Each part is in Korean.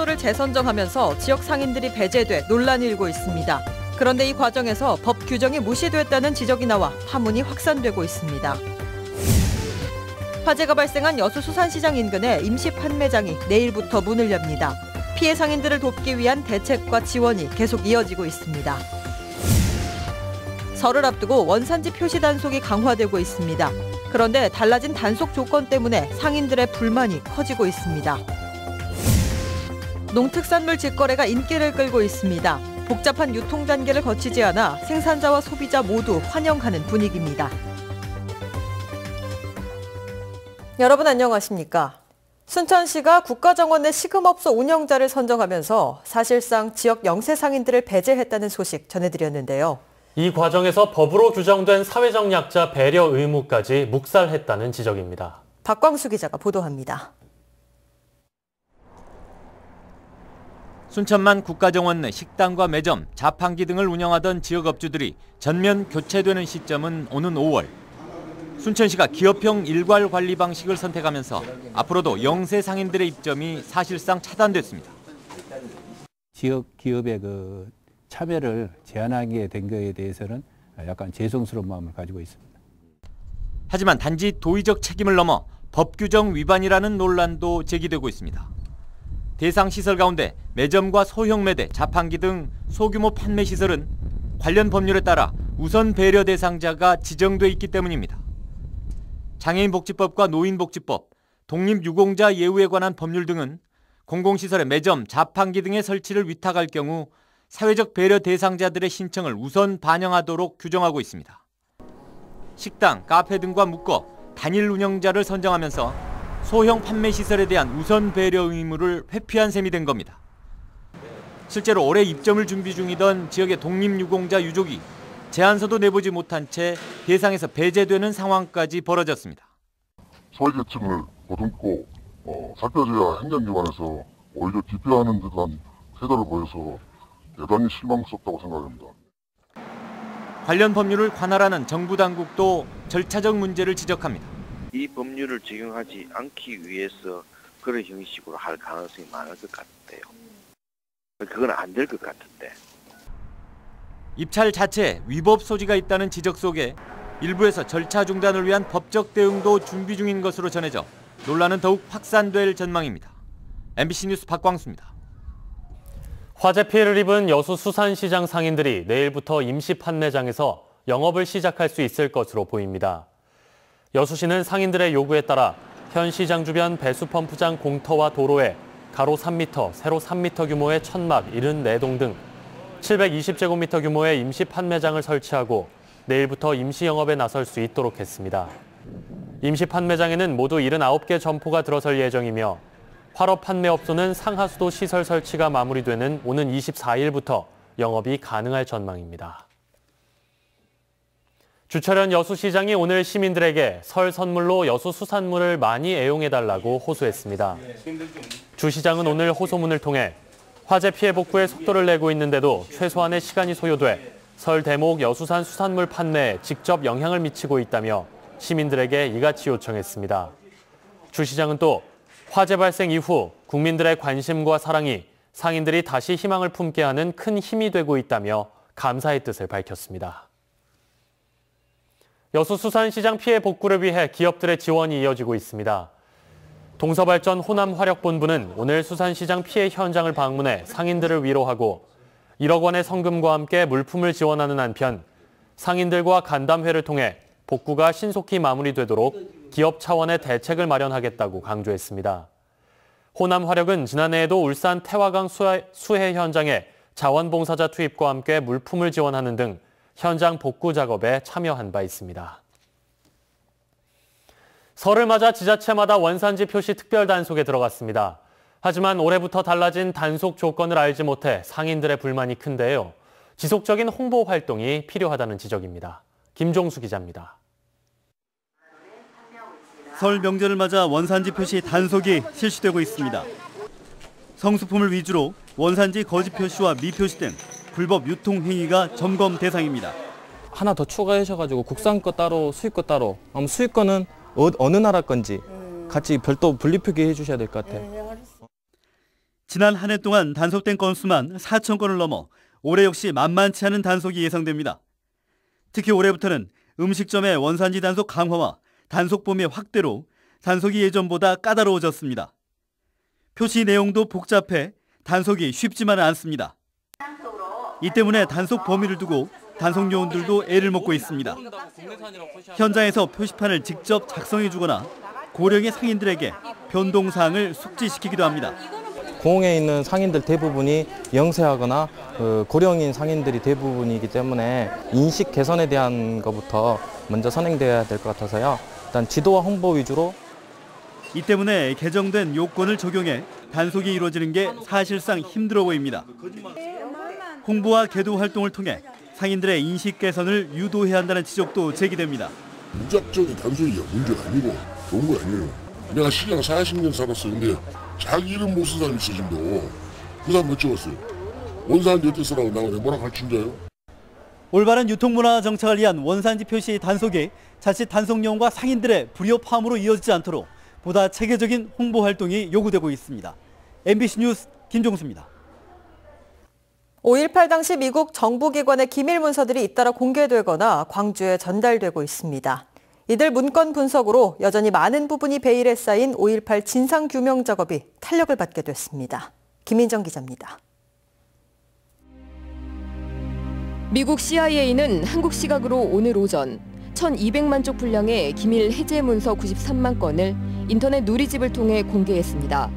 숙소를 재선정하면서 지역 상인들이 배제돼 논란이 일고 있습니다. 그런데 이 과정에서 법 규정이 무시됐다는 지적이 나와 파문이 확산되고 있습니다. 화재가 발생한 여수 수산시장 인근에 임시 판매장이 내일부터 문을 엽니다. 피해 상인들을 돕기 위한 대책과 지원이 계속 이어지고 있습니다. 설을 앞두고 원산지 표시 단속이 강화되고 있습니다. 그런데 달라진 단속 조건 때문에 상인들의 불만이 커지고 있습니다. 농특산물 직거래가 인기를 끌고 있습니다. 복잡한 유통 단계를 거치지 않아 생산자와 소비자 모두 환영하는 분위기입니다. 여러분 안녕하십니까? 순천시가 국가정원 내 식음업소 운영자를 선정하면서 사실상 지역 영세 상인들을 배제했다는 소식 전해드렸는데요. 이 과정에서 법으로 규정된 사회적 약자 배려 의무까지 묵살했다는 지적입니다. 박광수 기자가 보도합니다. 순천만 국가정원 내 식당과 매점, 자판기 등을 운영하던 지역업주들이 전면 교체되는 시점은 오는 5월. 순천시가 기업형 일괄 관리 방식을 선택하면서 앞으로도 영세 상인들의 입점이 사실상 차단됐습니다. 지역 기업의 참여를 제한하게 된 것에 대해서는 약간 죄송스러운 마음을 가지고 있습니다. 하지만 단지 도의적 책임을 넘어 법 규정 위반이라는 논란도 제기되고 있습니다. 대상 시설 가운데 매점과 소형 매대, 자판기 등 소규모 판매 시설은 관련 법률에 따라 우선 배려 대상자가 지정돼 있기 때문입니다. 장애인복지법과 노인복지법, 독립유공자 예우에 관한 법률 등은 공공시설의 매점, 자판기 등의 설치를 위탁할 경우 사회적 배려 대상자들의 신청을 우선 반영하도록 규정하고 있습니다. 식당, 카페 등과 묶어 단일 운영자를 선정하면서 소형 판매 시설에 대한 우선 배려 의무를 회피한 셈이 된 겁니다. 실제로 올해 입점을 준비 중이던 지역의 독립유공자 유족이 제안서도 내보지 못한 채 대상에서 배제되는 상황까지 벌어졌습니다. 소외계층을 보듬고 살펴줘야 행정기관에서 오히려 기피하는 듯한 태도를 보여서 대단히 실망스럽다고 생각합니다. 관련 법률을 관할하는 정부 당국도 절차적 문제를 지적합니다. 이 법률을 적용하지 않기 위해서 그런 형식으로 할 가능성이 많을 것 같아요. 그건 안 될 것 같은데. 입찰 자체에 위법 소지가 있다는 지적 속에 일부에서 절차 중단을 위한 법적 대응도 준비 중인 것으로 전해져 논란은 더욱 확산될 전망입니다. MBC 뉴스 박광수입니다. 화재 피해를 입은 여수 수산시장 상인들이 내일부터 임시 판매장에서 영업을 시작할 수 있을 것으로 보입니다. 여수시는 상인들의 요구에 따라 현 시장 주변 배수펌프장 공터와 도로에 가로 3m, 세로 3m 규모의 천막 74동 등 720제곱미터 규모의 임시 판매장을 설치하고 내일부터 임시 영업에 나설 수 있도록 했습니다. 임시 판매장에는 모두 79개 점포가 들어설 예정이며 활업 판매업소는 상하수도 시설 설치가 마무리되는 오는 24일부터 영업이 가능할 전망입니다. 주철현 여수시장이 오늘 시민들에게 설 선물로 여수 수산물을 많이 애용해달라고 호소했습니다. 주 시장은 오늘 호소문을 통해 화재 피해 복구에 속도를 내고 있는데도 최소한의 시간이 소요돼 설 대목 여수산 수산물 판매에 직접 영향을 미치고 있다며 시민들에게 이같이 요청했습니다. 주 시장은 또 화재 발생 이후 국민들의 관심과 사랑이 상인들이 다시 희망을 품게 하는 큰 힘이 되고 있다며 감사의 뜻을 밝혔습니다. 여수 수산시장 피해 복구를 위해 기업들의 지원이 이어지고 있습니다. 동서발전 호남화력본부는 오늘 수산시장 피해 현장을 방문해 상인들을 위로하고 1억 원의 성금과 함께 물품을 지원하는 한편 상인들과 간담회를 통해 복구가 신속히 마무리되도록 기업 차원의 대책을 마련하겠다고 강조했습니다. 호남화력은 지난해에도 울산 태화강 수해 현장에 자원봉사자 투입과 함께 물품을 지원하는 등 현장 복구 작업에 참여한 바 있습니다. 설을 맞아 지자체마다 원산지 표시 특별 단속에 들어갔습니다. 하지만 올해부터 달라진 단속 조건을 알지 못해 상인들의 불만이 큰데요. 지속적인 홍보 활동이 필요하다는 지적입니다. 김종수 기자입니다. 설 명절을 맞아 원산지 표시 단속이 실시되고 있습니다. 성수품을 위주로 원산지 거짓 표시와 미표시 등 불법 유통 행위가 점검 대상입니다. 하나 더 추가하셔가지고 국산 거 따로, 수입 거 따로. 수입 거는 어느 나라 건지 같이 별도 분리 표기해 주셔야 될 것 같아요. 지난 한 해 동안 단속된 건수만 4천 건을 넘어 올해 역시 만만치 않은 단속이 예상됩니다. 특히 올해부터는 음식점의 원산지 단속 강화와 단속 범위 확대로 단속이 예전보다 까다로워졌습니다. 표시 내용도 복잡해 단속이 쉽지만은 않습니다. 이 때문에 단속 범위를 두고 단속 요원들도 애를 먹고 있습니다. 현장에서 표시판을 직접 작성해 주거나 고령의 상인들에게 변동사항을 숙지시키기도 합니다. 공에 있는 상인들 대부분이 영세하거나 고령인 상인들이 대부분이기 때문에 인식 개선에 대한 것부터 먼저 선행돼야 될 것 같아서요. 일단 지도와 홍보 위주로. 이 때문에 개정된 요건을 적용해 단속이 이루어지는 게 사실상 힘들어 보입니다. 홍보와 계도 활동을 통해 상인들의 인식 개선을 유도해야 한다는 지적도 제기됩니다. 무작정이 단속이 문제가 아니고 좋은 거 아니에요. 내가 시장 40년 살았어요. 근데 자기 이름 못 쓴 사람 있어 지금도. 그 사람 몇 찍었어요. 원산지 어떻게 쓰라고 나가 뭐라 가르친 자요? 올바른 유통문화 정착을 위한 원산지 표시 단속이 자칫 단속용과 상인들의 불협화음으로 이어지지 않도록 보다 체계적인 홍보 활동이 요구되고 있습니다. MBC 뉴스 김종수입니다. 5.18 당시 미국 정부기관의 기밀 문서들이 잇따라 공개되거나 광주에 전달되고 있습니다. 이들 문건 분석으로 여전히 많은 부분이 베일에 쌓인 5.18 진상규명 작업이 탄력을 받게 됐습니다. 김민정 기자입니다. 미국 CIA는 한국 시각으로 오늘 오전 1,200만 쪽 분량의 기밀 해제 문서 93만 건을 인터넷 누리집을 통해 공개했습니다.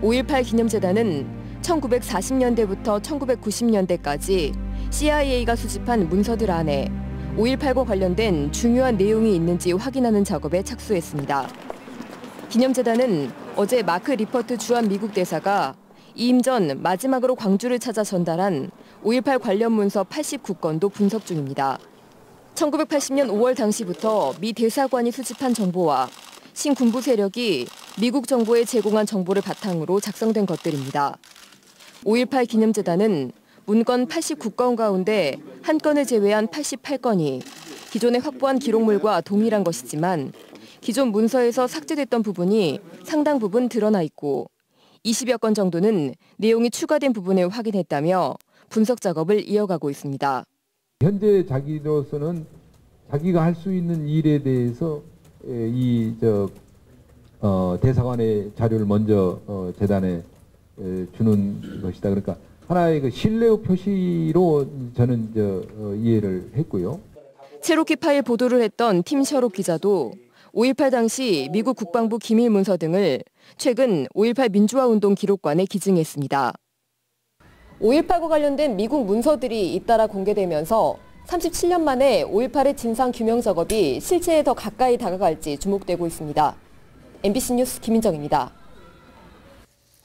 5.18 기념재단은 1940년대부터 1990년대까지 CIA가 수집한 문서들 안에 5.18과 관련된 중요한 내용이 있는지 확인하는 작업에 착수했습니다. 기념재단은 어제 마크 리퍼트 주한 미국 대사가 이임 전 마지막으로 광주를 찾아 전달한 5.18 관련 문서 89건도 분석 중입니다. 1980년 5월 당시부터 미 대사관이 수집한 정보와 신군부 세력이 미국 정부에 제공한 정보를 바탕으로 작성된 것들입니다. 5.18 기념재단은 문건 89건 가운데 한 건을 제외한 88건이 기존에 확보한 기록물과 동일한 것이지만 기존 문서에서 삭제됐던 부분이 상당 부분 드러나 있고 20여 건 정도는 내용이 추가된 부분을 확인했다며 분석 작업을 이어가고 있습니다. 현재 자기로서는 자기가 할 수 있는 일에 대해서 대사관의 자료를 먼저 재단에 주는 것이다. 그러니까 하나의 그 신뢰 표시로 저는 이해를 했고요. 체로키 파일 보도를 했던 팀 셔롭 기자도 5.18 당시 미국 국방부 기밀 문서 등을 최근 5.18 민주화운동 기록관에 기증했습니다. 5.18과 관련된 미국 문서들이 잇따라 공개되면서 37년 만에 5.18의 진상 규명 작업이 실체에 더 가까이 다가갈지 주목되고 있습니다. MBC 뉴스 김민정입니다.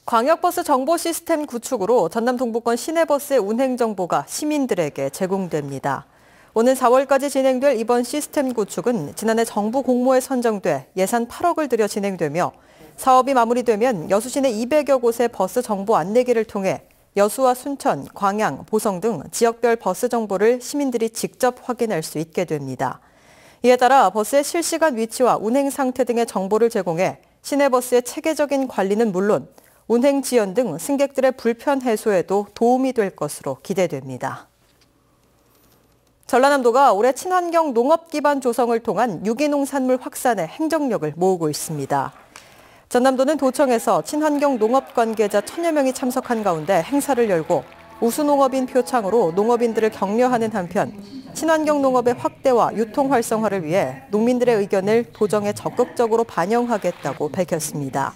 광역버스 정보 시스템 구축으로 전남 동부권 시내버스의 운행 정보가 시민들에게 제공됩니다. 오는 4월까지 진행될 이번 시스템 구축은 지난해 정부 공모에 선정돼 예산 8억을 들여 진행되며 사업이 마무리되면 여수 시내 200여 곳의 버스 정보 안내기를 통해 여수와 순천, 광양, 보성 등 지역별 버스 정보를 시민들이 직접 확인할 수 있게 됩니다. 이에 따라 버스의 실시간 위치와 운행 상태 등의 정보를 제공해 시내버스의 체계적인 관리는 물론 운행 지연 등 승객들의 불편 해소에도 도움이 될 것으로 기대됩니다. 전라남도가 올해 친환경 농업 기반 조성을 통한 유기농산물 확산에 행정력을 모으고 있습니다. 전남도는 도청에서 친환경 농업 관계자 1000여 명이 참석한 가운데 행사를 열고 우수농업인 표창으로 농업인들을 격려하는 한편 친환경 농업의 확대와 유통 활성화를 위해 농민들의 의견을 도정에 적극적으로 반영하겠다고 밝혔습니다.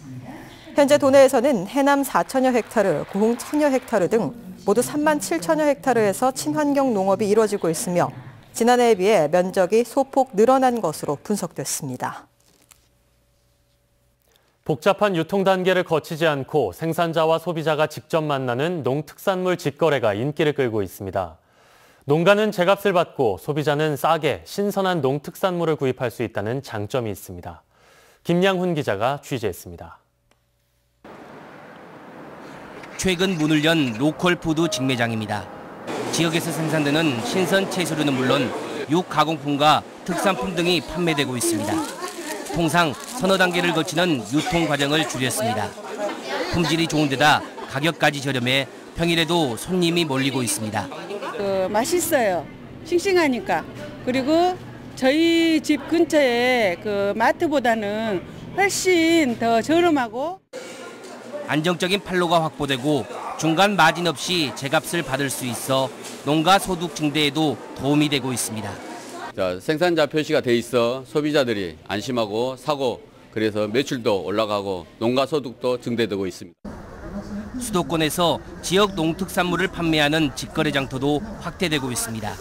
현재 도내에서는 해남 4천여 헥타르, 고흥 1000여 헥타르 등 모두 3만 7천여 헥타르에서 친환경 농업이 이루어지고 있으며 지난해에 비해 면적이 소폭 늘어난 것으로 분석됐습니다. 복잡한 유통 단계를 거치지 않고 생산자와 소비자가 직접 만나는 농특산물 직거래가 인기를 끌고 있습니다. 농가는 제값을 받고 소비자는 싸게 신선한 농특산물을 구입할 수 있다는 장점이 있습니다. 김양훈 기자가 취재했습니다. 최근 문을 연 로컬 푸드 직매장입니다. 지역에서 생산되는 신선 채소류는 물론 육가공품과 특산품 등이 판매되고 있습니다. 통상 서너 단계를 거치는 유통 과정을 줄였습니다. 품질이 좋은 데다 가격까지 저렴해 평일에도 손님이 몰리고 있습니다. 맛있어요. 싱싱하니까. 그리고 저희 집 근처에 마트보다는 훨씬 더 저렴하고 안정적인 판로가 확보되고 중간 마진 없이 제값을 받을 수 있어 농가 소득 증대에도 도움이 되고 있습니다. 생산자 표시가 돼 있어 소비자들이 안심하고 사고 그래서 매출도 올라가고 농가 소득도 증대되고 있습니다. 수도권에서 지역 농특산물을 판매하는 직거래 장터도 확대되고 있습니다.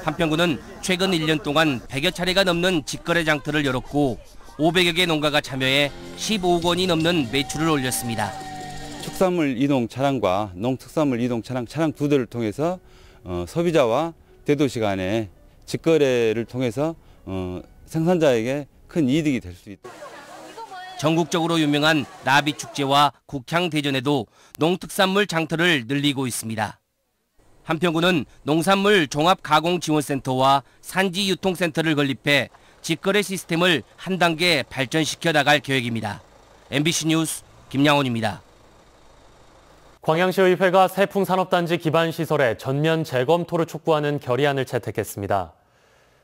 한평군은 최근 1년 동안 100여 차례가 넘는 직거래 장터를 열었고 500여 개 농가가 참여해 15억 원이 넘는 매출을 올렸습니다. 축산물 이동 차량과 농특산물 이동 차량 두 대를 통해서 소비자와 대도시 간의 직거래를 통해서 생산자에게 큰 이득이 될 수 있다. 전국적으로 유명한 나비축제와 국향대전에도 농특산물 장터를 늘리고 있습니다. 한평군은 농산물 종합가공지원센터와 산지유통센터를 건립해 직거래 시스템을 한 단계 발전시켜 나갈 계획입니다. MBC 뉴스 김양원입니다. 광양시의회가 세풍산업단지 기반시설의 전면 재검토를 촉구하는 결의안을 채택했습니다.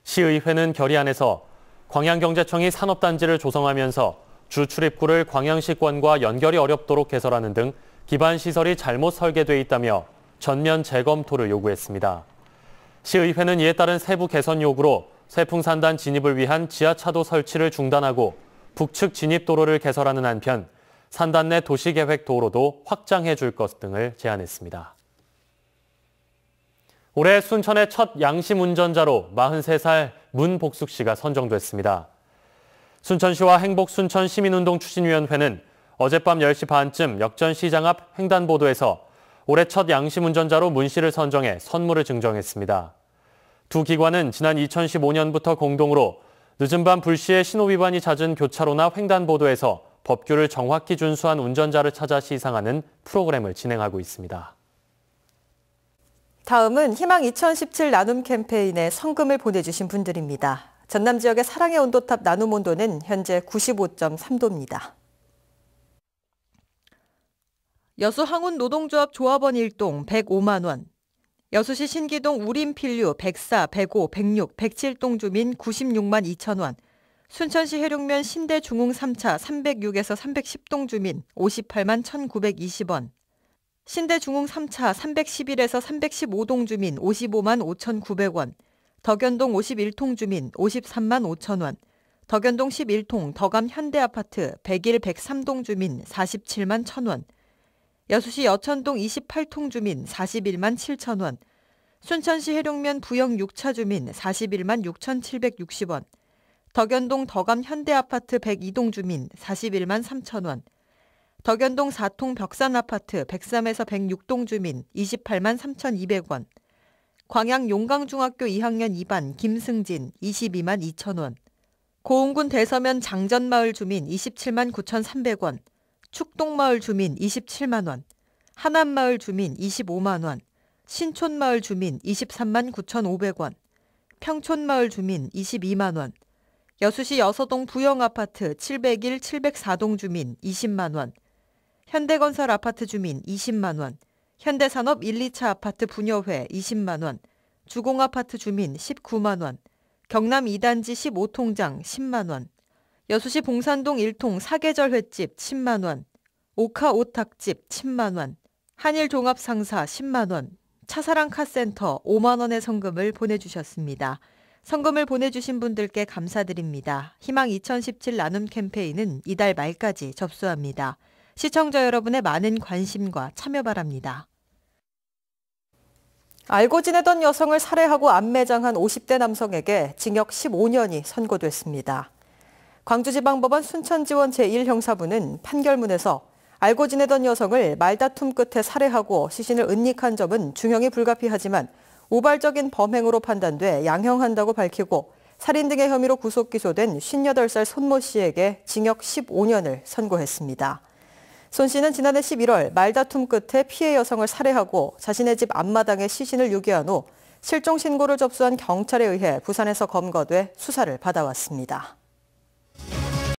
시의회는 결의안에서 광양경제청이 산업단지를 조성하면서 주 출입구를 광양시권과 연결이 어렵도록 개설하는 등 기반시설이 잘못 설계돼 있다며 전면 재검토를 요구했습니다. 시의회는 이에 따른 세부 개선 요구로 세풍산단 진입을 위한 지하차도 설치를 중단하고 북측 진입도로를 개설하는 한편 산단 내 도시계획 도로도 확장해 줄 것 등을 제안했습니다. 올해 순천의 첫 양심 운전자로 43살 문복숙 씨가 선정됐습니다. 순천시와 행복순천시민운동 추진위원회는 어젯밤 10시 반쯤 역전시장 앞 횡단보도에서 올해 첫 양심 운전자로 문 씨를 선정해 선물을 증정했습니다. 두 기관은 지난 2015년부터 공동으로 늦은 밤 불시에 신호위반이 잦은 교차로나 횡단보도에서 법규를 정확히 준수한 운전자를 찾아 시상하는 프로그램을 진행하고 있습니다. 다음은 희망 2017 나눔 캠페인에 성금을 보내주신 분들입니다. 전남 지역의 사랑의 온도탑 나눔 온도는 현재 95.3도입니다. 여수 항운 노동조합 조합원 1동 105만 원, 여수시 신기동 우림필류 104, 105, 106, 107동 주민 96만 2천 원, 순천시 해룡면 신대 중흥 3차 306에서 310동 주민 58만 1,920원, 신대 중흥 3차 311에서 315동 주민 55만 5,900원, 덕연동 51통 주민 53만 5천 원, 덕연동 11통 덕암 현대아파트 101, 103동 주민 47만 1,000원, 여수시 여천동 28통 주민 41만 7천 원, 순천시 해룡면 부영 6차 주민 41만 6,760원, 덕연동 덕암 현대아파트 102동 주민 41만 3천 원, 덕연동 4통 벽산아파트 103에서 106동 주민 28만 3,200원, 광양 용강중학교 2학년 2반 김승진 22만 2천 원, 고흥군 대서면 장전마을 주민 27만 9,300원, 축동마을 주민 27만 원, 하남마을 주민 25만 원, 신촌마을 주민 23만 9,500원, 평촌마을 주민 22만 원, 여수시 여서동 부영아파트 701, 704동 주민 20만 원, 현대건설 아파트 주민 20만 원, 현대산업 1, 2차 아파트 분여회 20만 원, 주공아파트 주민 19만 원, 경남 2단지 15통장 10만 원, 여수시 봉산동 1통 사계절 횟집 10만 원, 오카 오탁집 10만 원, 한일종합상사 10만 원, 차사랑 카센터 5만 원의 성금을 보내주셨습니다. 성금을 보내주신 분들께 감사드립니다. 희망 2017 나눔 캠페인은 이달 말까지 접수합니다. 시청자 여러분의 많은 관심과 참여 바랍니다. 알고 지내던 여성을 살해하고 암매장한 50대 남성에게 징역 15년이 선고됐습니다. 광주지방법원 순천지원 제1형사부는 판결문에서 알고 지내던 여성을 말다툼 끝에 살해하고 시신을 은닉한 점은 중형이 불가피하지만 우발적인 범행으로 판단돼 양형한다고 밝히고 살인 등의 혐의로 구속 기소된 58살 손모 씨에게 징역 15년을 선고했습니다. 손 씨는 지난해 11월 말다툼 끝에 피해 여성을 살해하고 자신의 집 앞마당에 시신을 유기한 후 실종 신고를 접수한 경찰에 의해 부산에서 검거돼 수사를 받아왔습니다.